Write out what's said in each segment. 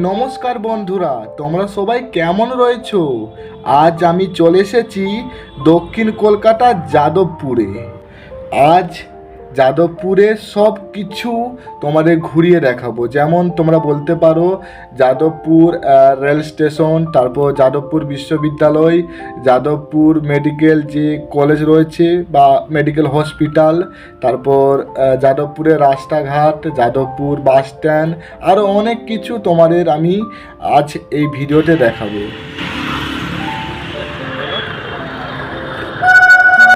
নমস্কার বন্ধুরা, তোমরা সবাই কেমন রয়েছো? আজ আমি চলে এসেছি দক্ষিণ কলকাতার যাদবপুরে। আজ যাদবপুরের সব কিছু তোমাদের ঘুরিয়ে দেখাবো। যেমন তোমরা বলতে পারো যাদবপুর রেল স্টেশন, তারপর যাদবপুর বিশ্ববিদ্যালয়, যাদবপুর মেডিকেল যে কলেজ রয়েছে বা মেডিকেল হসপিটাল, তারপর যাদবপুরের রাস্তাঘাট, যাদবপুর বাস স্ট্যান্ড, আরও অনেক কিছু তোমাদের আমি আজ এই ভিডিওতে দেখাবো।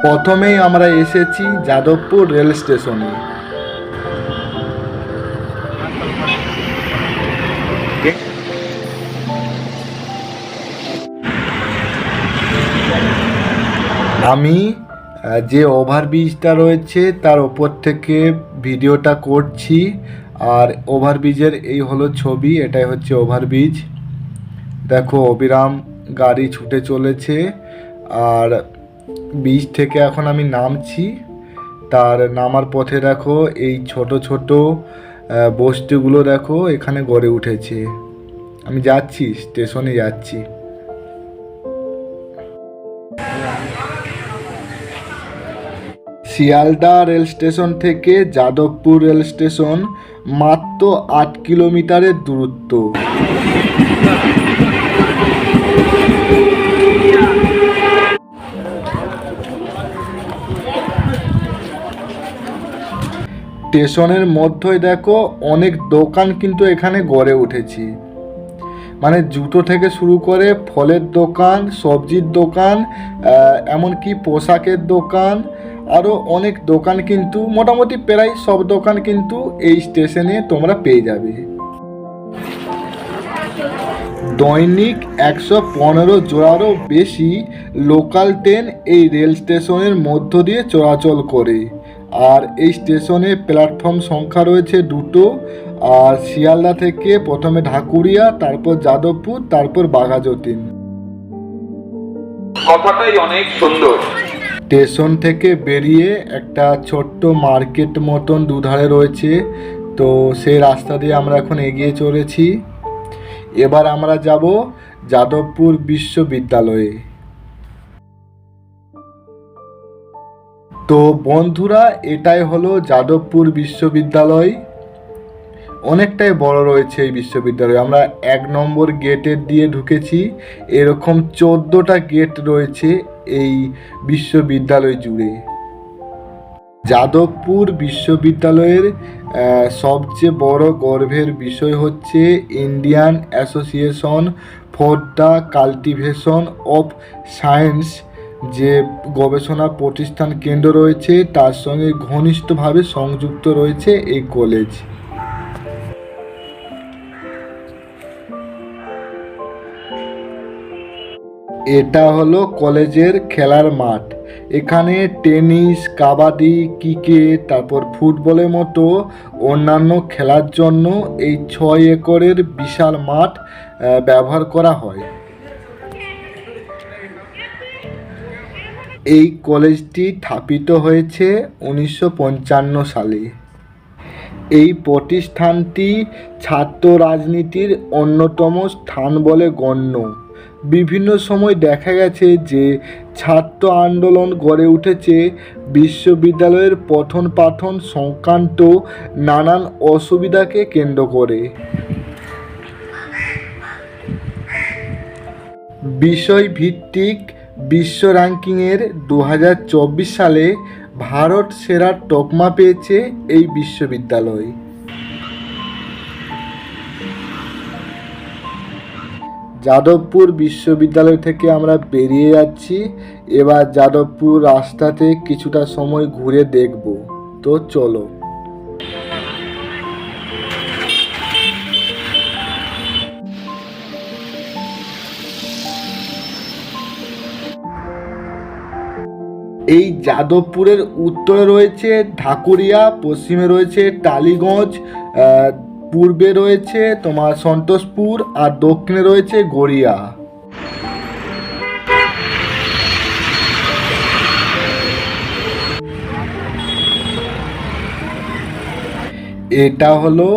প্রথমেই আমরা এসেছি যাদবপুর রেল স্টেশনে। আমি যে ওভারব্রিজটা রয়েছে তার ওপর থেকে ভিডিওটা করছি। আর ওভারব্রিজের এই হলো ছবি, এটাই হচ্ছে ওভারব্রিজ। দেখো অবিরাম গাড়ি ছুটে চলেছে। আর ব্রিজ থেকে এখন আমি নামছি। তার নামার পথে দেখো এই ছোট ছোট বস্তিগুলো দেখো এখানে গড়ে উঠেছে। আমি যাচ্ছি, স্টেশনে যাচ্ছি। শিয়ালদা রেল স্টেশন থেকে যাদবপুর রেল স্টেশন মাত্র 8 কিলোমিটারের দূরত্ব। স্টেশনের মধ্যেই দেখো অনেক দোকান কিন্তু এখানে গড়ে উঠেছে। মানে জুতো থেকে শুরু করে ফলের দোকান, সবজির দোকান, এমনকি পোশাকের দোকান, আরও অনেক দোকান কিন্তু মোটামুটি প্রায় সব দোকান কিন্তু এই স্টেশনে তোমরা পেয়ে যাবে। দৈনিক 115 জোড়ারও বেশি লোকাল ট্রেন এই রেল স্টেশনের মধ্য দিয়ে চলাচল করে। আর এই স্টেশনে প্ল্যাটফর্ম সংখ্যা রয়েছে 2টো। আর শিয়ালদা থেকে প্রথমে ঢাকুরিয়া, তারপর যাদবপুর, তারপর বাঘাযতীন। কথাটাই অনেক সুন্দর। স্টেশন থেকে বেরিয়ে একটা ছোট্ট মার্কেট মতন দুধারে রয়েছে, তো সেই রাস্তা দিয়ে আমরা এখন এগিয়ে চলেছি। এবার আমরা যাব যাদবপুর বিশ্ববিদ্যালয়ে। তো বন্ধুরা, এটাই হলো যাদবপুর বিশ্ববিদ্যালয়। অনেকটাই বড় রয়েছে এই বিশ্ববিদ্যালয়। আমরা 1 নম্বর গেটের দিয়ে ঢুকেছি। এরকম 14টা গেট রয়েছে এই বিশ্ববিদ্যালয় জুড়ে। যাদবপুর বিশ্ববিদ্যালয়ের সবচেয়ে বড় গর্বের বিষয় হচ্ছে Indian association for the cultivation of science, যে গবেষণা প্রতিষ্ঠান কেন্দ্র রয়েছে তার সঙ্গে ঘনিষ্ঠভাবে সংযুক্ত রয়েছে এই কলেজ। এটা হলো কলেজের খেলার মাঠ। এখানে টেনিস, কাবাডি, ক্রিকেট, তারপর ফুটবলের মতো অন্যান্য খেলার জন্য এই 6 একরের বিশাল মাঠ ব্যবহার করা হয়। এই কলেজটি স্থাপিত হয়েছে 1955 সালে। এই প্রতিষ্ঠানটি ছাত্র রাজনীতির অন্যতম স্থান বলে গণ্য। বিভিন্ন সময় দেখা গেছে যে ছাত্র আন্দোলন গড়ে উঠেছে বিশ্ববিদ্যালয়ের পঠন পাঠন সংক্রান্ত নানান অসুবিধাকে কেন্দ্র করে। বিষয়ভিত্তিক বিশ্ব র্যাঙ্কিংয়ের 2024 সালে ভারত সেরার তকমা পেয়েছে এই বিশ্ববিদ্যালয়। যাদবপুর বিশ্ববিদ্যালয় থেকে আমরা বেরিয়ে যাচ্ছি। এবার যাদবপুর রাস্তাতে কিছুটা সময় ঘুরে দেখব। তো চলো। এই যাদবপুরের উত্তরে রয়েছে ঢাকুরিয়া, পশ্চিমে রয়েছে টালিগঞ্জ, পূর্বে রয়েছে তোমার সন্তোষপুর, আর দক্ষিণে রয়েছে গড়িয়া। এটা হলো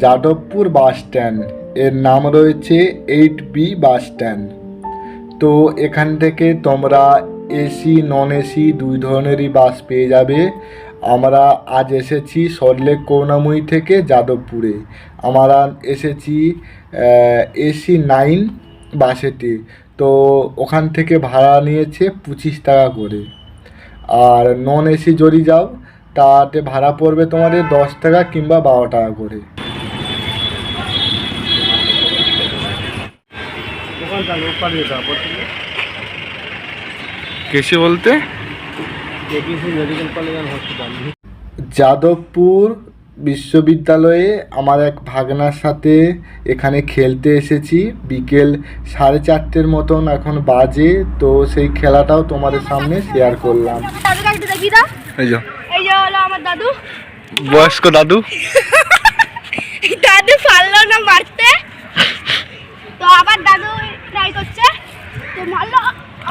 যাদবপুর বাস স্ট্যান্ড। এর নাম রয়েছে 8B বাস স্ট্যান্ড। তো এখান থেকে তোমরা এসি নন এসি দুই ধরনেরই বাস পেয়ে যাবে। আমরা আজ এসেছি সল্টলেক করুণাময়ী থেকে যাদবপুরে। আমরা এসেছি এসি 9 বাসেতে। তো ওখান থেকে ভাড়া নিয়েছে 25 টাকা করে। আর নন এসি যদি যাও তাতে ভাড়া পড়বে তোমাদের 10 টাকা কিংবা 12 টাকা করে। কেসে বলতে যাদবপুর বিশ্ববিদ্যালয়ে আমার এক ভাগনার সাথে এখানে খেলতে এসেছি। বিকেল 4:30 মতন এখন বাজে। তো সেই খেলাটাও তোমাদের সামনে শেয়ার করলাম। এই যে হলো আমার দাদু, বয়স্ক দাদু। দাদু পারলো না মারতে, তো আবার দাদু ট্রাই করছে, তো মারলো,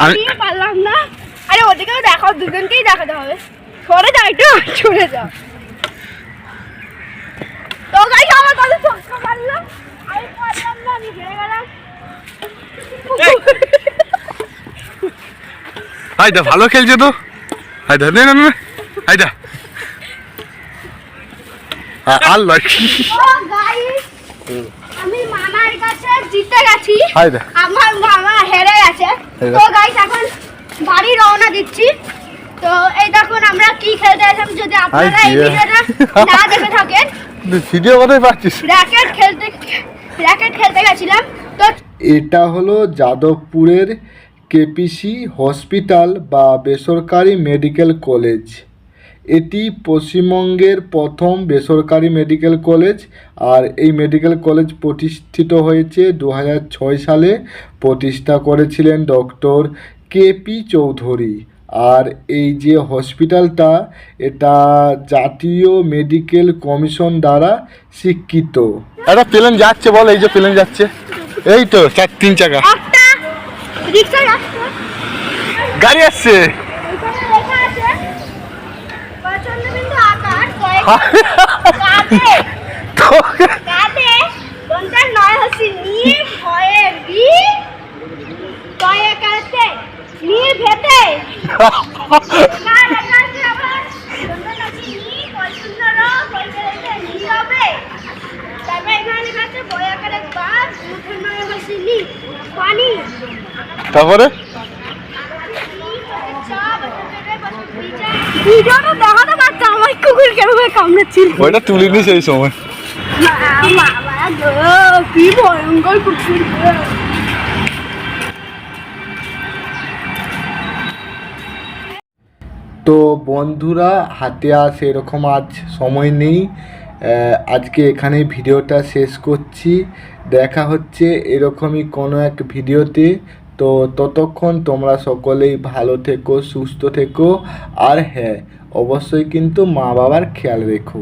আমি পারলাম না। আরে ওদিকেও দেখাও, দুজনকেই দেখাতে হবে। সরে যাও একটু, সরে যাও। তো গাইস আমার দাদু ছক্কা মারলো, আমি পারলাম না, আমি হেরে গেলাম। হায়দা ভালো খেলছে তো। হায়দা নে না না হায়দা আল্লাহ। আমি মামার কাছে জিতে গেছি, হায়দা আমার মামা হেরে গেছে। তো গাইস এখন বাড়ি রওনা দিচ্ছি। তো এই দেখুন আমরা কি খেলতে আসলাম, যদি আপনারা এই ভিডিওটা না দেখে থাকেন। ভিডিও কোথায় পাচ্ছিস? র‍্যাকেট খেলতে গেছিলাম। তো এটা হলো যাদবপুরের কেপিসি হসপিটাল বা বেসরকারি মেডিকেল কলেজ। এটি পশ্চিমবঙ্গের প্রথম বেসরকারি মেডিকেল কলেজ। আর এই মেডিকেল কলেজ প্রতিষ্ঠিত হয়েছে 2006 সালে। প্রতিষ্ঠা করেছিলেন ডক্টর কেপি চৌধুরী। আর এই যে হসপিটালটা, এটা জাতীয় মেডিকেল কমিশন দ্বারা স্বীকৃত। একটা প্লেন যাচ্ছে, বল। এই যে প্লেন যাচ্ছে, এই তো 3 চাকা একটা রিকশা যাচ্ছে, গাড়ি আসছে। এখানে লেখা আছে প্রচন্ডবিন্দু আকার কাঁদে দন্তার নয় হসি নিয়ে ভয়ে বি তয়ে কাছে নিয়ে ভেতে না লেখা আছে আবার দন্তার নসি নি পছন্দর পয়সাতে নি হবে। তারপর এখানে লেখা আছে বয় আকারে বাস মুখের নয় হসি নি পানি। তারপরে ভিডিওটা দেখাতে পারতো, আমার কুকুর কেমন কামড়াচ্ছিল। ওইটা তুলিনি সেই সময়। কি ভয়ঙ্কর কুকুর। তো বন্ধুরা, হাতে আর সেরকম আজ সময় নেই। আজকে এখানে ভিডিওটা শেষ করছি। দেখা হচ্ছে এরকমই কোনো এক ভিডিওতে। তো ততক্ষণ তোমরা সকলেই ভালো থেকো, সুস্থ থেকো। আর হ্যাঁ, অবশ্যই কিন্তু মা বাবার খেয়াল রেখো।